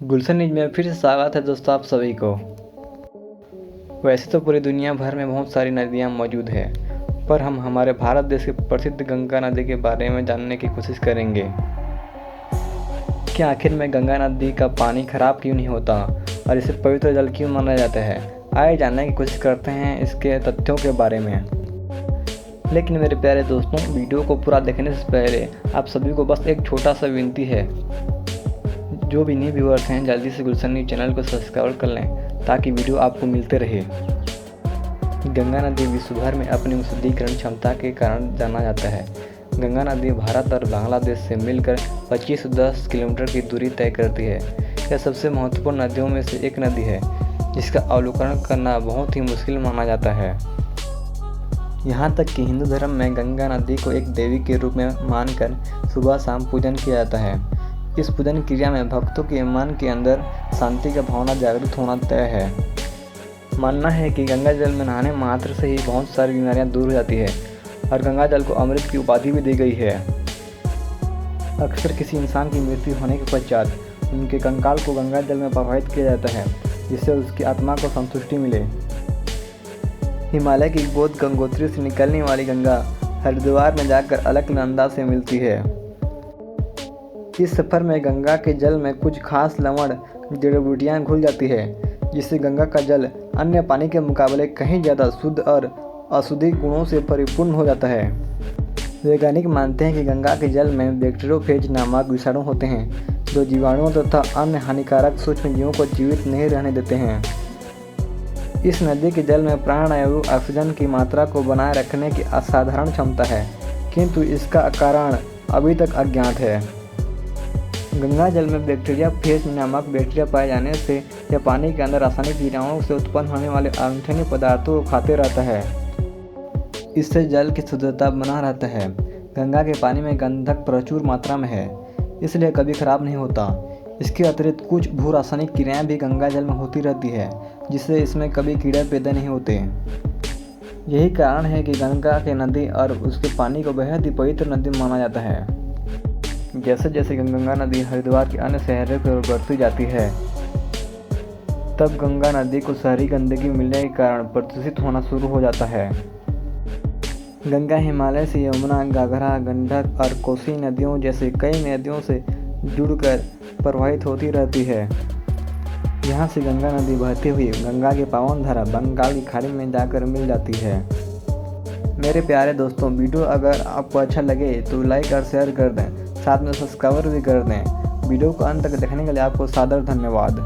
गुलशन news में फिर से स्वागत है दोस्तों आप सभी को। वैसे तो पूरी दुनिया भर में बहुत सारी नदियाँ मौजूद है, पर हम हमारे भारत देश के प्रसिद्ध गंगा नदी के बारे में जानने की कोशिश करेंगे कि आखिर में गंगा नदी का पानी खराब क्यों नहीं होता और इसे पवित्र जल क्यों माना जाता है। आइए जानने की कोशिश करते हैं इसके तथ्यों के बारे में। लेकिन मेरे प्यारे दोस्तों, वीडियो को पूरा देखने से पहले आप सभी को बस एक छोटा सा विनती है। जो भी न्यू व्यूअर्स हैं जल्दी से गुलशन न्यूज चैनल को सब्सक्राइब कर लें ताकि वीडियो आपको मिलते रहे। गंगा नदी विश्व भर में अपनी शुद्धिकरण क्षमता के कारण जाना जाता है। गंगा नदी भारत और बांग्लादेश से मिलकर 2510 किलोमीटर की दूरी तय करती है। यह सबसे महत्वपूर्ण नदियों में से एक नदी है जिसका अवलोकन करना बहुत ही मुश्किल माना जाता है। यहाँ तक कि हिंदू धर्म में गंगा नदी को एक देवी के रूप में मानकर सुबह शाम पूजन किया जाता है। इस पूजन क्रिया में भक्तों के मन के अंदर शांति का भावना जागृत होना तय है। मानना है कि गंगा जल में नहाने मात्र से ही बहुत सारी बीमारियां दूर हो जाती है और गंगा जल को अमृत की उपाधि भी दी गई है। अक्सर किसी इंसान की मृत्यु होने के पश्चात उनके कंकाल को गंगा जल में प्रवाहित किया जाता है जिससे उसकी आत्मा को संतुष्टि मिले। हिमालय की गोद गंगोत्री से निकलने वाली गंगा हरिद्वार में जाकर अलकनंदा से मिलती है। इस सफ़र में गंगा के जल में कुछ खास लवण जड़ी बूटियाँ घुल जाती है जिससे गंगा का जल अन्य पानी के मुकाबले कहीं ज़्यादा शुद्ध और औषधि गुणों से परिपूर्ण हो जाता है। वैज्ञानिक मानते हैं कि गंगा के जल में बैक्टीरियोफेज नामक विषाणु होते हैं जो जीवाणुओं तथा अन्य हानिकारक सूक्ष्म जीवों को जीवित नहीं रहने देते हैं। इस नदी के जल में प्राणवायु ऑक्सीजन की मात्रा को बनाए रखने की असाधारण क्षमता है, किंतु इसका कारण अभी तक अज्ञात है। गंगा जल में बैक्टीरिया फेज नामक बैक्टीरिया पाए जाने से यह पानी के अंदर रासायनिक क्रियाओं से उत्पन्न होने वाले अनहोनी पदार्थों को खाते रहता है। इससे जल की शुद्धता बना रहता है। गंगा के पानी में गंधक प्रचुर मात्रा में है, इसलिए कभी खराब नहीं होता। इसके अतिरिक्त कुछ भू रासायनिक क्रियाएँ भी गंगा जल में होती रहती है जिससे इसमें कभी कीड़े पैदा नहीं होते। यही कारण है कि गंगा के नदी और उसके पानी को बेहद ही पवित्र नदी माना जाता है। जैसे जैसे गंगा नदी हरिद्वार के अन्य शहरों की ओर बढ़ती जाती है, तब गंगा नदी को शहरी गंदगी मिलने के कारण प्रदूषित होना शुरू हो जाता है। गंगा हिमालय से यमुना, घाघरा, गंडक और कोसी नदियों जैसे कई नदियों से जुड़कर प्रवाहित होती रहती है। यहाँ से गंगा नदी बहती हुई गंगा की पावन धारा बंगाल की खाड़ी में जाकर मिल जाती है। मेरे प्यारे दोस्तों, वीडियो अगर आपको अच्छा लगे तो लाइक और शेयर कर दें, साथ में सब्सक्राइब भी कर दें। वीडियो को अंत तक देखने के लिए आपको सादर धन्यवाद।